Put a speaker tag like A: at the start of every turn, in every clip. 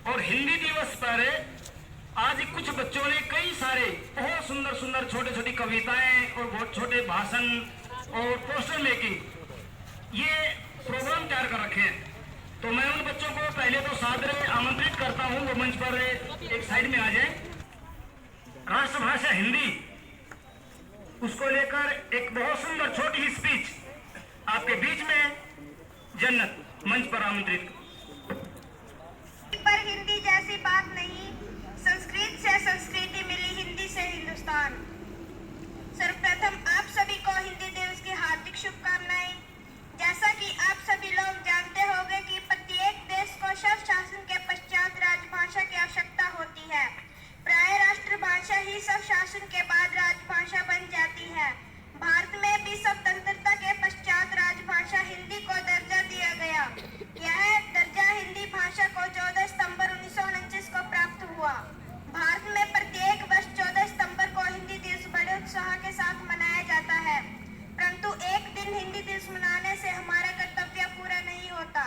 A: और हिंदी दिवस पर आज कुछ बच्चों ने कई सारे बहुत सुंदर सुंदर छोटे छोटी कविताएं और बहुत छोटे भाषण और पोस्टर मेकिंग ये प्रोग्राम तैयार कर रखे हैं। तो मैं उन बच्चों को पहले तो सादर आमंत्रित करता हूं, वो मंच पर एक साइड में आ जाए। राष्ट्रभाषा हिंदी, उसको लेकर एक बहुत सुंदर छोटी ही स्पीच आपके बीच में जन्नत मंच पर आमंत्रित।
B: पर हिंदी जैसी बात नहीं, संस्कृत से संस्कृति मिली, हिंदी से हिंदुस्तान। सर्वप्रथम आप सभी को हिंदी दिवस की हार्दिक शुभकामनाएं। जैसा कि आप सभी लोग जानते होंगे कि प्रत्येक देश को सब शासन के पश्चात राजभाषा की आवश्यकता होती है। प्राय राष्ट्रभाषा ही सब शासन के बाद राजभाषा बन जाती है। भारत में भी स्वतंत्रता के पश्चात राजभाषा हिंदी को दर्जा दिया गया। यह दर्जा हिंदी भाषा को 14 सितंबर 1949 को प्राप्त हुआ। भारत में प्रत्येक वर्ष 14 सितंबर को हिंदी दिवस बड़े उत्साह के साथ मनाया जाता है, परंतु एक दिन हिंदी दिवस मनाने से हमारा कर्तव्य पूरा नहीं होता।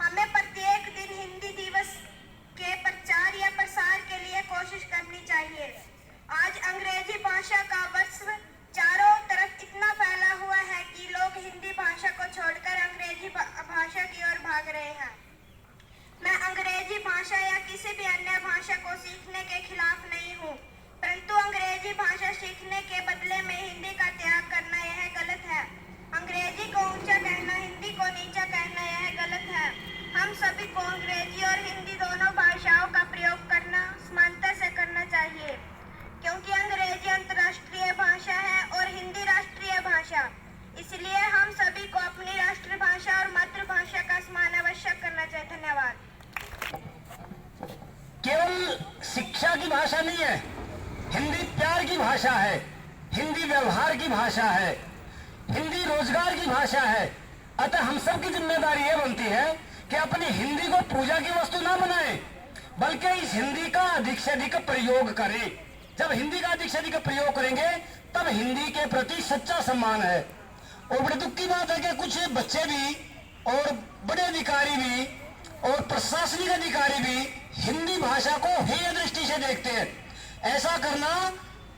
B: हमें प्रत्येक दिन हिंदी दिवस के प्रचार या प्रसार के लिए कोशिश करनी चाहिए। आज अंग्रेजी भाषा का वर्चस्व चारों तरफ इतना फैला हुआ है कि लोग हिंदी भाषा को छोड़कर अंग्रेजी भाषा की ओर भाग रहे हैं। मैं अंग्रेजी भाषा या किसी भी अन्य भाषा को सीखने के खिलाफ नहीं हूँ, परंतु अंग्रेजी भाषा सीखने के बदले में हिंदी का त्याग करना यह गलत है। अंग्रेजी को ऊंचा कहना, हिंदी को नीचा कहना यह गलत है। हम सभी को अंग्रेजी और हिंदी दोनों भाषाओं का प्रयोग करना समानता से करना चाहिए, क्योंकि अंग्रेजी अंतर्राष्ट्रीय भाषा है और हिंदी राष्ट्रीय भाषा। इसलिए हम सभी को अपनी राष्ट्रभाषा और मातृभाषा का सम्मान अवश्य करना चाहिए। धन्यवाद।
A: केवल शिक्षा की भाषा नहीं है, हिंदी प्यार की भाषा है, हिंदी व्यवहार की भाषा है, हिंदी रोजगार की भाषा है। अतः हम सब की जिम्मेदारी ये बनती है कि अपनी हिंदी को पूजा की वस्तु ना बनाएं, बल्कि इस हिंदी का अधिक से अधिक प्रयोग करें। जब हिंदी का अधिक से अधिक प्रयोग करेंगे तब हिंदी के प्रति सच्चा सम्मान है। और बड़े दुख की बात है कि कुछ बच्चे भी और बड़े अधिकारी भी और प्रशासनिक अधिकारी भी हिंदी भाषा को हेय दृष्टि से देखते हैं। ऐसा करना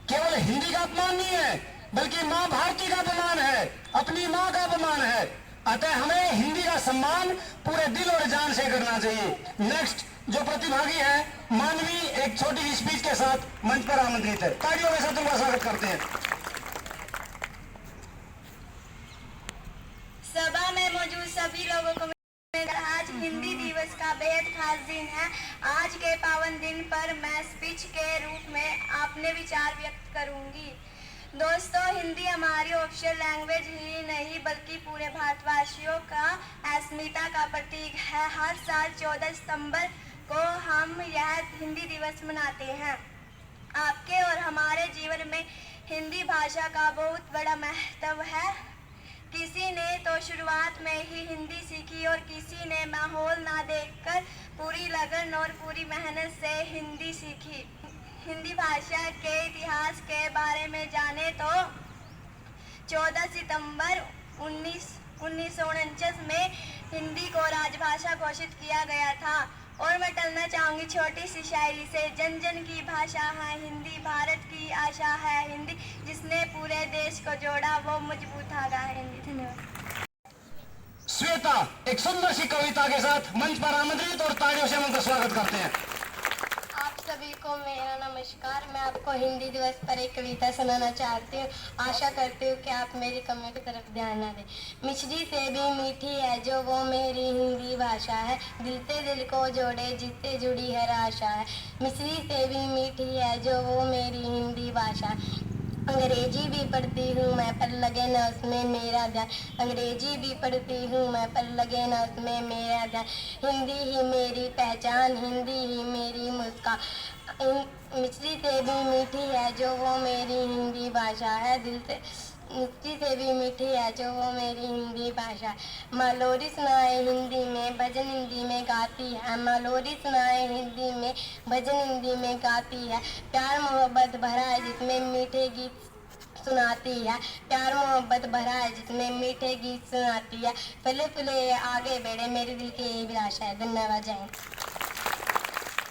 A: केवल हिंदी का अपमान नहीं है, बल्कि माँ भारती का अपमान है, अपनी माँ का अपमान है। अतः हमें हिंदी का सम्मान पूरे दिल और जान से करना चाहिए। नेक्स्ट जो प्रतिभागी है, मानवी एक छोटी स्पीच के साथ मंच पर आमंत्रित है। तालियों के साथ उनका स्वागत करते हैं।
B: सभा में मौजूद सभी लोगों को आज हिंदी दिवस का बेहद खास दिन है। आज के पावन दिन पर मैं स्पीच के रूप में अपने विचार व्यक्त करूंगी। दोस्तों, हिंदी हमारी ऑफिशियल लैंग्वेज ही नहीं बल्कि पूरे भारतवासियों का अस्मिता का प्रतीक है। हर साल 14 सितंबर को हम यह हिंदी दिवस मनाते हैं। आपके और हमारे जीवन में हिंदी भाषा का बहुत बड़ा महत्व है। किसी ने तो शुरुआत में ही हिंदी सीखी और किसी ने माहौल ना देखकर पूरी लगन और पूरी मेहनत से हिंदी सीखी। हिंदी भाषा के इतिहास के बारे में जाने तो 14 सितंबर 1949 में हिंदी को राजभाषा घोषित किया गया था। और मैं टलना चाहूँगी छोटी सी शायरी से। जन जन की भाषा है हिंदी, भारत की आशा है हिंदी, जिसने पूरे देश को जोड़ा वो मजबूत धागा है हिंदी। धन्यवाद।
A: श्वेता एक सुंदर सी कविता के साथ मंच पर आमंत्रित और तालियों से हम उनका स्वागत करते हैं।
B: आप सभी को मेरा नमस्कार। मैं आपको हिंदी दिवस पर एक कविता सुनाना चाहती हूँ। आशा करती हूँ कि आप मेरी कविता की तरफ ध्यान न दें। मिश्री से भी मीठी है जो वो मेरी हिंदी भाषा है, दिल से दिल को जोड़े जिससे जुड़ी है आशा है। मिश्री से भी मीठी है जो वो मेरी हिंदी भाषा है। अंग्रेजी भी पढ़ती हूँ मैं पर लगे न उसमें मेरा ध्यान, अंग्रेजी भी पढ़ती हूँ मैं पर लगे न उसमें मेरा ध्यान। हिंदी ही मेरी पहचान, हिंदी ही मेरी मुस्कान, मिश्री से भी मीठी है जो वो मेरी हिंदी भाषा है, दिल से मिश्री से भी मीठी है जो वो मेरी हिंदी भाषा है। मालोरी सुनाए हिंदी में भजन हिंदी में गाती है, मालोरी सुनाए हिंदी में भजन हिंदी में गाती है। प्यार मोहब्बत भरा है जिसमें मीठे गीत सुनाती है, प्यार मोहब्बत भरा है जिसमें मीठे गीत सुनाती है। फले फले आगे बढ़े मेरे दिल की यही अभिलाषा है। धन्यवाद। जय हिंद।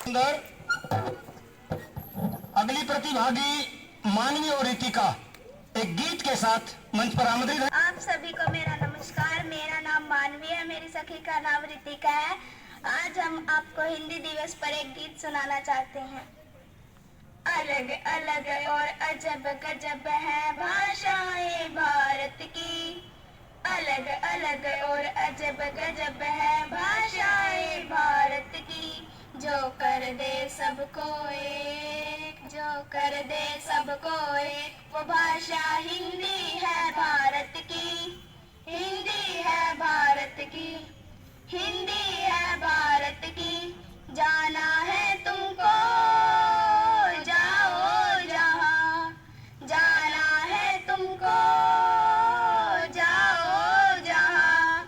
A: अंदर अगली प्रतिभागी मानवी और रितिका एक गीत के साथ मंच पर आमंत्रित है।
B: आप सभी को मेरा नमस्कार। मेरा नाम मानवी है, मेरी सखी का नाम रितिका है। आज हम आपको हिंदी दिवस पर एक गीत सुनाना चाहते हैं। अलग अलग और अजब गजब है भाषाएं भारत की, अलग अलग और अजब गजब है भाषाएं भारत की, जो कर दे सबको एक, जो कर दे सबको एक, वो भाषा हिंदी है भारत की, हिंदी है भारत की, हिंदी है भारत की। जाना है तुमको जाओ जहां, जाना है तुमको जाओ जहां,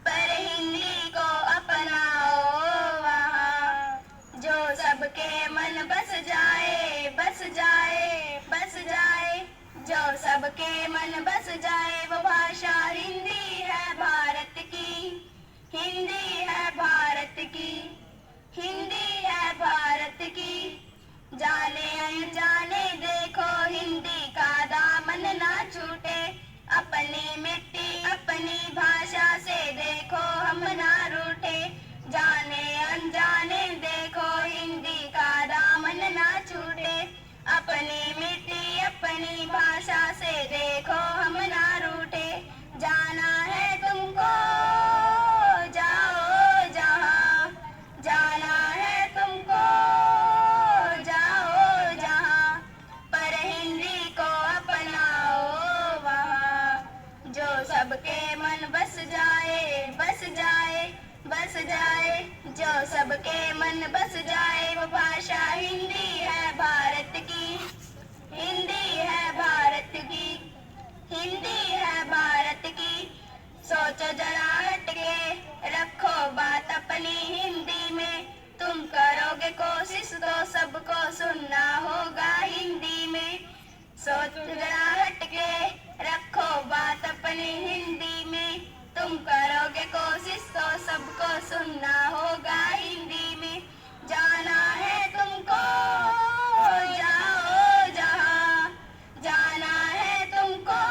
B: पर हिंदी को अपनाओ वहां, जो सबके मन बस जाए, बस जाए, बस जाए, जो सबके मन बस जाए, वो भाषा हिंदी है भारत की, हिंदी है भारत की, हिंदी है भारत की। जाने अनजाने देखो हिंदी का दामन ना छूटे, अपनी मिट्टी अपनी भाषा से देखो हम ना रूठे, जाने अनजाने देखो हिंदी का दामन ना छूटे, अपनी मिट्टी अपनी भाषा से देखो हम ना रूठे। जाना है तुमको जाओ जहां, जाना है तुमको जाओ जहां, पर हिंदी को अपनाओ वहां, जो सबके मन बस जाए, बस जाए, बस जाए, जो सबके मन बस जाए, वो भाषा हिंदी है भारत की, हिंदी है भारत की, हिंदी है भारत की। सोचो जरा हटके रखो बात अपनी हिंदी में, तुम करोगे कोशिश तो सबको सुनना होगा हिंदी में। सोचो जरा हटके रखो बात अपनी हिंदी में, तुम करोगे कोशिश तो सबको सुनना होगा हिंदी में। जाना है तुमको जाओ जहां, जाना है तुमको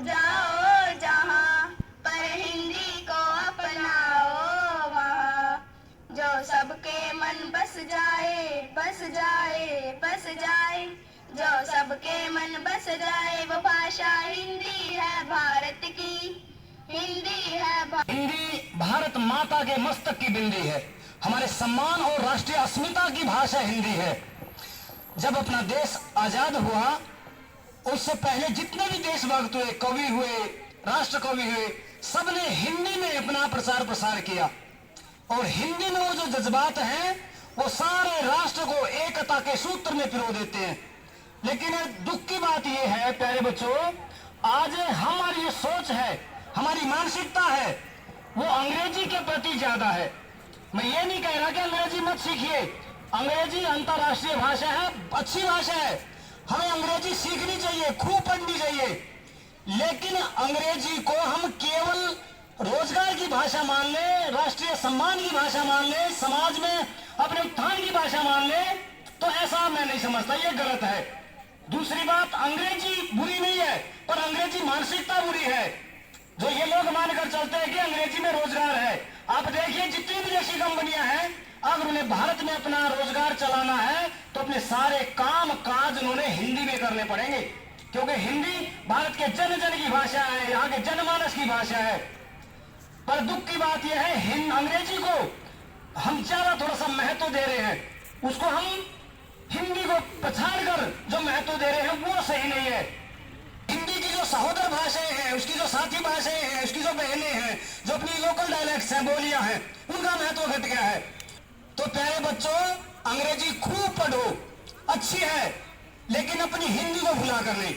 B: जाओ जहां, पर हिंदी को अपनाओ वहां, जो सबके मन बस जाए, बस जाए, बस जाए, जो सबके मन बस जाए, वो भाषा हिंदी है भारत की, हिंदी है
A: हिंदी भारत माता के मस्तक की बिंदी है, हमारे सम्मान और राष्ट्रीय अस्मिता की भाषा हिंदी है। जब अपना देश आजाद हुआ उससे पहले जितने भी देशभक्त हुए, कवि हुए, राष्ट्र कवि हुए, सबने हिंदी में अपना प्रचार प्रसार किया, और हिंदी में वो जो जज्बात हैं वो सारे राष्ट्र को एकता के सूत्र में पिरो देते हैं। लेकिन दुख की बात यह है प्यारे बच्चों, आज हमारी ये सोच है, हमारी मानसिकता है, वो अंग्रेजी के प्रति ज्यादा है। मैं ये नहीं कह रहा कि अंग्रेजी मत सीखिए, अंग्रेजी अंतर्राष्ट्रीय भाषा है, अच्छी भाषा है, हमें अंग्रेजी सीखनी चाहिए, खूब पढ़नी चाहिए, लेकिन अंग्रेजी को हम केवल रोजगार की भाषा मान ले, राष्ट्रीय सम्मान की भाषा मान ले, समाज में अपने उत्थान की भाषा मान ले, तो ऐसा मैं नहीं समझता, ये गलत है। दूसरी बात, अंग्रेजी बुरी नहीं है, पर अंग्रेजी मानसिकता बुरी है, जो ये लोग मानकर चलते हैं कि अंग्रेजी में रोजगार है। आप देखिए जितनी विदेशी कंपनियां हैं, अगर उन्हें भारत में अपना रोजगार चलाना है तो अपने सारे काम काज उन्होंने हिंदी में करने पड़ेंगे, क्योंकि हिंदी भारत के जन जन की भाषा है, यहाँ के जनमानस की भाषा है। पर दुख की बात यह है, अंग्रेजी को हम ज्यादा थोड़ा सा महत्व दे रहे हैं, उसको हम हिंदी को पछाड़ कर जो महत्व दे रहे हैं वो सही नहीं है। हिंदी की जो सहोदर भाषाएं हैं, उसकी जो साथी भाषाएं हैं, उसकी जो बहनें हैं, जो अपनी लोकल डायलेक्ट्स हैं, बोलियां हैं, उनका महत्व घट गया है। तो प्यारे बच्चों, अंग्रेजी खूब पढ़ो, अच्छी है, लेकिन अपनी हिंदी को भुला कर नहीं।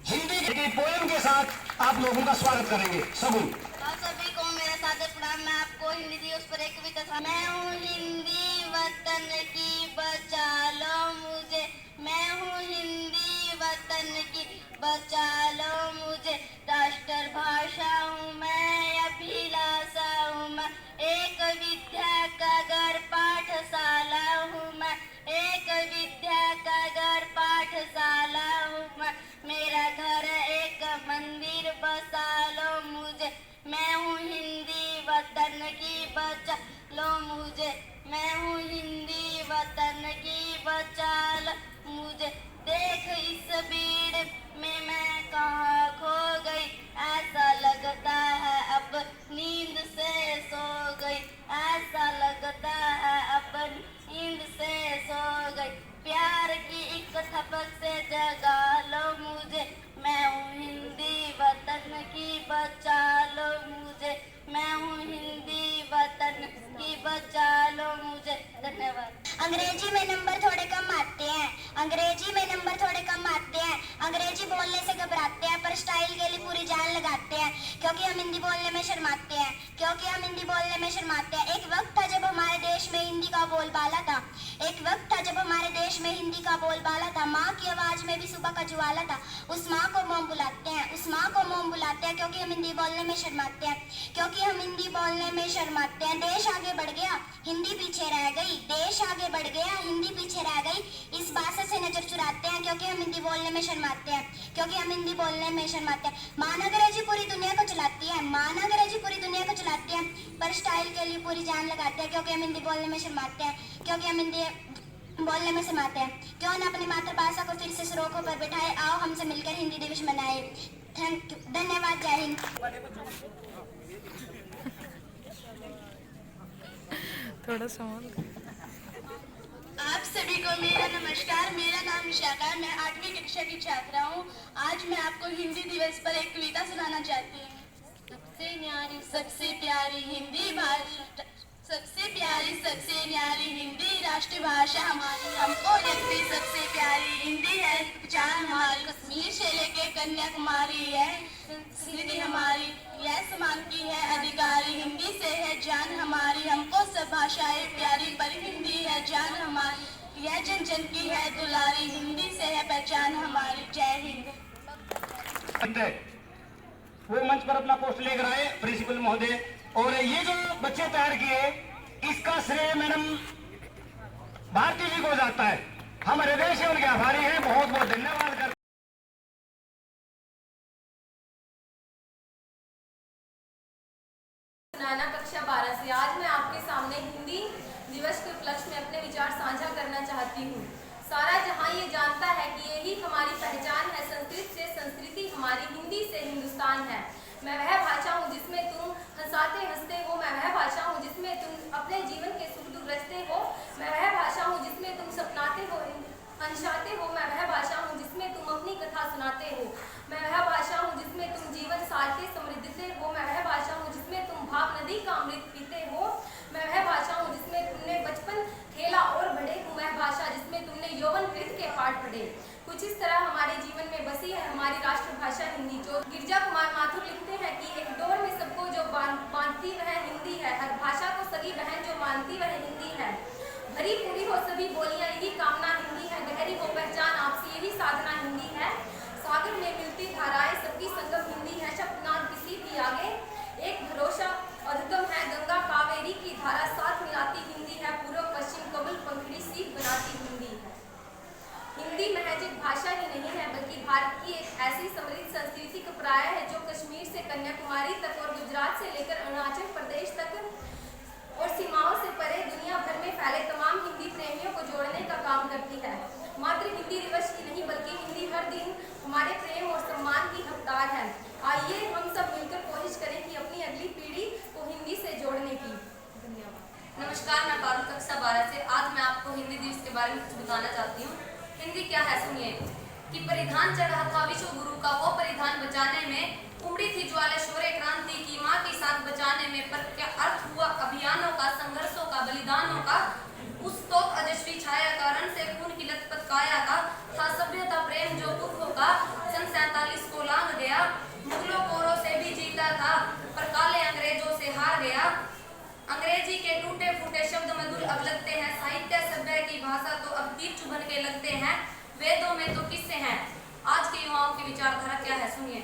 A: हिंदी की पोएम के साथ आप लोगों का स्वागत करेंगे। सगुन
B: सभी को मेरा सादर प्रणाम। मैं आपको हिंदी दिवस पर एक कविता, मैं हूँ हिंदी वतन की बचा लो मुझे, मैं हूँ हिंदी वतन की बचा लो मुझे, राष्ट्र भाषा हूँ मैं, अभिलाषा हूँ मैं, एक विद्या का घर पाठशाला
C: बचा लो मुझे, मैं हूँ हिंदी वतन की, बचा लो मुझे। देख इस भीड़ में मैं कहाँ खो गई, ऐसा लगता है अब नींद से सो गई, ऐसा लगता है अब नींद से सो गई। प्यार की एक थपक से जगा लो मुझे, मैं हूँ हिंदी वतन की, बचा लो मुझे, मैं हूँ हिंदी वतन की, बचा लो मुझे। धन्यवाद।
B: अंग्रेजी में नंबर थोड़े कम आते हैं, अंग्रेजी में नंबर थोड़े कम आते हैं, अंग्रेजी बोलने से घबराते हैं पर स्टाइल के लिए पूरी जान लगाते हैं, क्योंकि हम हिंदी बोलने में शर्माते हैं, क्योंकि हम हिंदी बोलने में शर्माते हैं। एक वक्त था जब हमारे देश में हिंदी का बोलबाला था, एक वक्त था जब हमारे देश में हिंदी का बोलबाला था। माँ की आवाज में भी सुबह का ज्वाला था, उस माँ को मोम बुलाते हैं, उस माँ को मोम बुलाते हैं, क्योंकि हम हिंदी बोलने में शर्माते हैं, क्योंकि हम हिंदी बोलने में शर्माते हैं। देश आगे बढ़ गया, हिंदी पीछे रह गई, देश आगे बढ़ गया, हिंदी पीछे रह गई, इस बात से नजर चुराते हैं, क्योंकि हम हिंदी बोलने में शर्माते हैं, क्योंकि हम हिंदी बोलने में शर्माते हैं। माँ अंग्रेजी पूरी दुनिया को चलाती है, माँ अंग्रेजी पूरी दुनिया को चलाती है, पर स्टाइल के लिए पूरी जान लगाते हैं, क्योंकि हम हिंदी बोलने में शर्माते हैं, क्योंकि हम हिंदी बोलने में शर्माते हैं। क्यों न अपनी मातृभाषा को फिर से सरोखों पर बिठाए, आओ हमसे मिलकर हिंदी दिवस मनाए। थैंक यू, धन्यवाद, जय हिंद।
D: थोड़ा सवाल।
C: आप सभी को मेरा नमस्कार। मेरा नाम विशाखा है, मैं 8वीं कक्षा की छात्रा हूँ। आज मैं आपको हिंदी दिवस पर एक कविता सुनाना चाहती हूँ। सबसे न्यारी सबसे प्यारी हिंदी भाषा, सबसे प्यारी सबसे न्यारी हिंदी राष्ट्रभाषा हमारी, हमको लगती सबसे प्यारी हिंदी है पहचान हमारी। कश्मीर से लेके कन्याकुमारी है संस्कृति हमारी, यह समान की है अधिकारी, हिंदी से है जान हमारी। हमको सब भाषाएं प्यारी पर हिंदी है जान हमारी, यह जन जन की है दुलारी, हिंदी से है पहचान हमारी। जय हिंद।
A: वो मंच पर अपना पोस्ट लेकर आए प्रिंसिपल महोदय, और ये जो बच्चे तैयार किए इसका श्रेय मैडम भारती जी को जाता है। हम हृदय से उनके आभारी हैं, बहुत बहुत धन्यवाद करते हैं।
E: कक्षा 12 से आज मैं आपके सामने हिंदी दिवस के उपलक्ष्य में अपने विचार साझा करना चाहती हूँ। सारा जहां ये जानता है कि यही हमारी पहचान है, संस्कृत से संस्कृति हमारी, हिंदी से हिंदुस्तान है। मैं वह भाषा हूँ जिसमें तुम हंसाते हंसते हो, मैं वह भाषा हूँ जिसमें तुम अपने जीवन के सुख दुख रचते हो, मैं वह भाषा हूँ जिसमें तुम सपनाते हो अंशाते हो, मैं वह भाषा हूँ जिसमें तुम अपनी कथा सुनाते हो, मैं वह भाषा हूँ जिसमें तुम जीवन सारते समृद्धते हो, मैं वह भाषा हूँ जिसमें तुम भाव नदी का अमृत पीते हो, मैं वह भाषा हूँ जिसमें तुमने बचपन खेला और बड़े हूँ, वह भाषा जिसमें तुमने यौवन कृत के पाठ पढ़े। कुछ इस तरह हमारे जीवन में बसी है हमारी राष्ट्रभाषा हिंदी। जो गिरजा कुमार माथुर लिखते हैं कि एक डोर में सबको जो बांधती वह हिंदी है, हर भाषा को सगी बहन जो मानती वह हिंदी है, भरी पूरी हो सभी बोलियां यही कामना हिंदी है, गहरी हो पहचान आपसी यही साधना हिंदी है, सागर में मिलती धाराएं सबकी संगम हिंदी है, शब्दनाद किसी भी आगे एक भरोसा अधगम है, गंगा कावेरी की धारा साथ मिलाती हिंदी है, पूर्व पश्चिम कबल पंखड़ी सीख बनाती हिंदी है। हिंदी महज एक भाषा ही नहीं है बल्कि भारत की एक ऐसी समृद्ध संस्कृति का पर्याय है जो कश्मीर से कन्याकुमारी तक और गुजरात से लेकर अरुणाचल प्रदेश तक और सीमाओं से परे दुनिया भर में फैले तमाम हिंदी प्रेमियों को जोड़ने का काम करती है। मात्र हिंदी दिवस ही नहीं बल्कि हिंदी हर दिन हमारे प्रेम और सम्मान की हकदार है। आइए हम सब मिलकर कोशिश करें कि अपनी अगली पीढ़ी को हिंदी से जोड़ने की। धन्यवाद।
F: नमस्कार, मैं पारुल कक्षा 12 से। आज मैं आपको हिंदी दिवस के बारे में कुछ बताना चाहती हूँ। हिंदी क्या है सुनिए। कि परिधान चढ़ा था विश्व गुरु का, वो परिधान बचाने में उमड़ी थी ज्वाला शौर्य क्रांति की, माँ के साथ बचाने में। पर क्या अर्थ हुआ अभियानों का, संघर्षों का, बलिदानों का, उस तो अजस्वी छाया का, रण से खून की लथपथ काया का, था सभ्यता प्रेम जो पुरखों का, सन 47 को लांग गया, मुगलों कोरों से भी जीता था, पर काले अंग्रेजों से हार गया। अंग्रेजी के टूटे फूटे शब्द मधुर अब लगते हैं, साहित्य सभ्य की भाषा तो अब तीर चुभन के लगते हैं, वेदों में तो किस्से हैं। आज के युवाओं की विचारधारा क्या है सुनिए।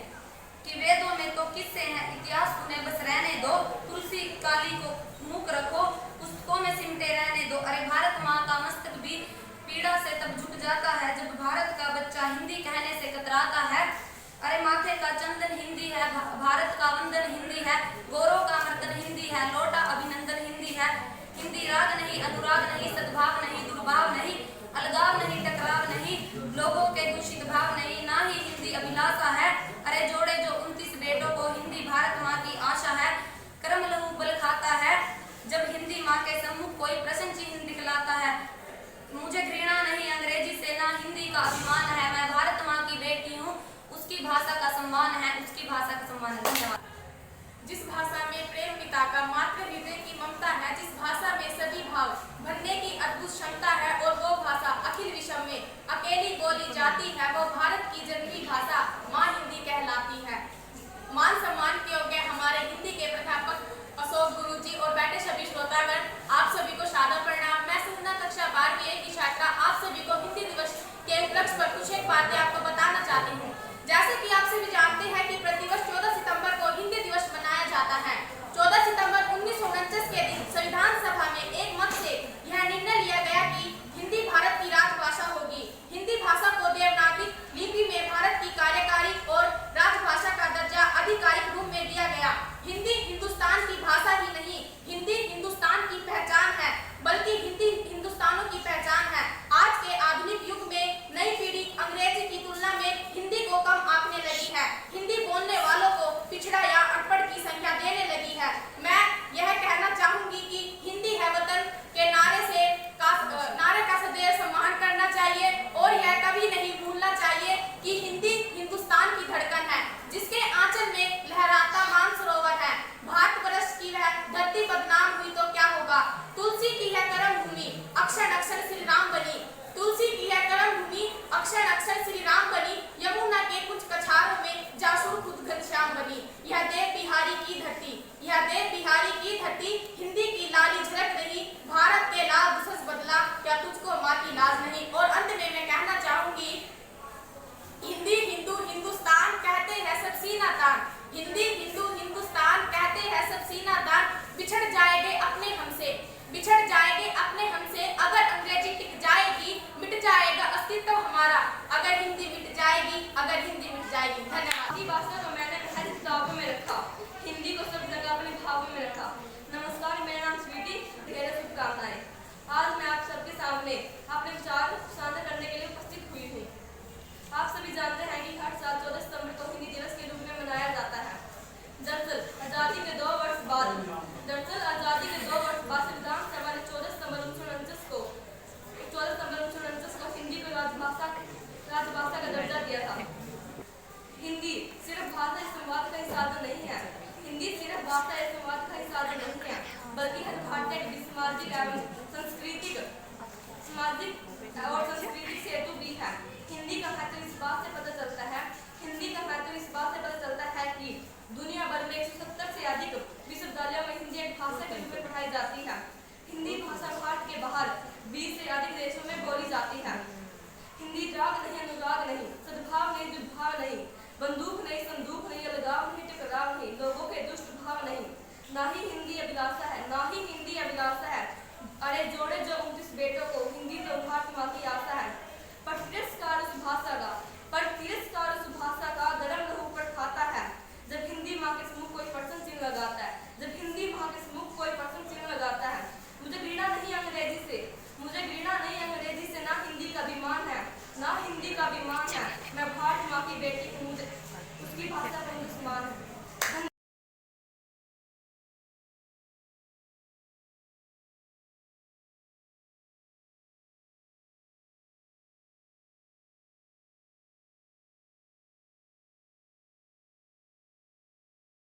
F: कि वेदों में तो किस्से हैं, इतिहास तुम्हें बस रहने दो, तुलसी काली को मुख रखो, पुस्तकों में सिमटे रहने दो। अरे भारत माँ का मस्तक भी पीड़ा से तब झुक जाता है जब भारत का बच्चा हिंदी कहने से कतराता है। अरे माथे का चंदन हिंदी है, भारत का वंदन हिंदी है, गौरव का मर्दन हिंदी है, लौटा अभिनंदन है। हिंदी राग नहीं, अनुराग नहीं, सद्भाव नहीं, दुर्भाव नहीं, अलगाव नहीं, टकराव नहीं, लोगों के दूषित भाव नहीं, ना ही हिंदी अभिलाषा है। अरे जोड़े जो 29 बेटों को, हिंदी भारत माँ की आशा है। कर्म लहू बल खाता है, जब हिंदी माँ के सम्मुख कोई प्रश्न चिन्ह दिखलाता है। मुझे घृणा नहीं अंग्रेजी से, ना हिंदी का अभिमान है। मैं भारत माँ की बेटी हूँ, उसकी भाषा का सम्मान है, उसकी भाषा का सम्मान है। धन्यवाद।
E: जिस भाषा में प्रेम पिता का, मातृ हृदय की ममता है, जिस भाषा में सभी भाव भरने की अद्भुत क्षमता है, और वो भाषा अखिल विश्व में अकेली बोली जाती है, वो भारत की जननी भाषा माँ हिंदी कहलाती है। मान सम्मान के योग्य हमारे हिंदी के प्राध्यापक अशोक गुरुजी और बैठे सभी श्रोतागण, आप सभी को सादर प्रणाम। मैं संजना कक्षा 12वीं की छात्रा आप सभी को हिंदी दिवस के उपलक्ष्य पर कुछ एक बातें आपको बताना चाहती हूँ। जैसे कि आप सभी जानते हैं कि प्रतिवर्ष 14 सितंबर को हिंदी दिवस मनाया जाता है। 14 सितंबर 1949 के दिन संविधान सभा में एक मत से यह निर्णय लिया गया कि हिंदी भारत की राजभाषा होगी। हिंदी भाषा को देवनागरी लिपि में भारत की कार्यकारी और राजभाषा का दर्जा आधिकारिक रूप में दिया गया। हिंदी हिंदुस्तान की भाषा ही नहीं, हिंदी हिंदुस्तान की पहचान है, बल्कि हिंदी हिंदुस्तानों की पहचान है। आज के आधुनिक युग में नई पीढ़ी अंग्रेजी की तुलना में हिंदी को कम आंकने लगी है। हिंदी बोलने वालों को पिछड़ा या अनपढ़ की संख्या देने लगी है। मैं यह कहना चाहूंगी कि हिंदी है वतन के नारे का सदैव सम्मान करना चाहिए, और यह कभी नहीं भूलना चाहिए कि हिंदी हिंदुस्तान की धड़कन है, जिसके आंचल में लहराता मानसरोवर है। भारतवर्ष की वह धरती बदनाम हुई तो क्या होगा। तुलसी की है कर्म भूमि, अक्षर अक्षर श्री राम बनी। तुलसी की है कर्म भूमि, अक्षर अक्षर श्री राम बनी। यमुना के कुछ कछारों में जासुर खुद घनश्याम बनी। यह देव बिहारी की धरती, यह देव बिहारी की धरती, हिंदी की लाली झलक रही। भारत के लाल दुसस बदला, क्या तुझको माँ की लाज नहीं। और अंत में मैं कहना चाहूंगी, हिंदी हिंदू हिंदुस्तान कहते हैं सब सीना तान। हिंदी हिंदू हिंदुस्तान कहते हैं सब सीना तान। बिछड़ जाएंगे अपने हमसे, बिछड़ जाएंगे अपने हमसे, अगर अंग्रेजी टिक जाएगी मिट जाएगा अस्तित्व हमारा। अगर हिंदी मिट जाएगी, अगर हिंदी मिट जाएगी। धन्यवाद।
F: हिंदी भाषा को मैंने पहले किताबों में रखा, हिंदी को सब जगह अपने भावों में रखा। नमस्कार, मेरा नाम स्वीटी, ढेर शुभकामनाएं। आज मैं आप सबके सामने अपने विचार साझा करने के लिए उपस्थित हुई हूँ। आप सभी जानते हैं कि हर साल 14 सितंबर को हिंदी दिवस के रूप में मनाया जाता है। दरअसल आज़ादी के 2 वर्ष बाद संविधान सभा ने 14 सितंबर 1949 को हिंदी को राजभाषा का दर्जा दिया था। हिंदी सिर्फ भाषा संवाद का ही साधन नहीं है, हिंदी सिर्फ भाषा या संवाद का ही साधन नहीं है, बल्कि हर भारतीय की सामाजिक एवं सांस्कृतिक सेतु भी है। हिंदी का महत्व इस बात से पता चलता है कि दुनिया भर में 170 से अधिक विश्वविद्यालयों में हिंदी एक भाषा के रूप में पढ़ाई जाती है। हिंदी भाषा भारत के बाहर 20 से अधिक देशों में बोली जाती है। हिंदी राग नहीं, अनुराग नहीं, सद्भाव नहीं, दुर्भाव नहीं, बंदूक नहीं, संदूक नहीं, अलगाव नहीं, टकराव नहीं, लोगों के दुष्ट भाव नहीं, ना ही हिंदी अभिलाषा है, ना ही हिंदी अभिलाषा है। अरे जोड़े जो 29 बेटों को, हिंदी तो भारत माँ की आशा है। पर तिरस्कार उस भाषा का गरम लहू पर खाता है, जब हिंदी माँ के सम्मुख कोई प्रश्न चिन्ह लगाता है, जब हिंदी माँ के सम्मुख कोई प्रश्न चिन्ह लगाता है। मुझे घृणा नहीं अंग्रेजी से, ना हिंदी का अभिमान है, ना हिंदी का अभिमान है। मैं भारत माँ की बेटी हूँ, मुझे उसकी भाषा पर मुझे सम्मान है।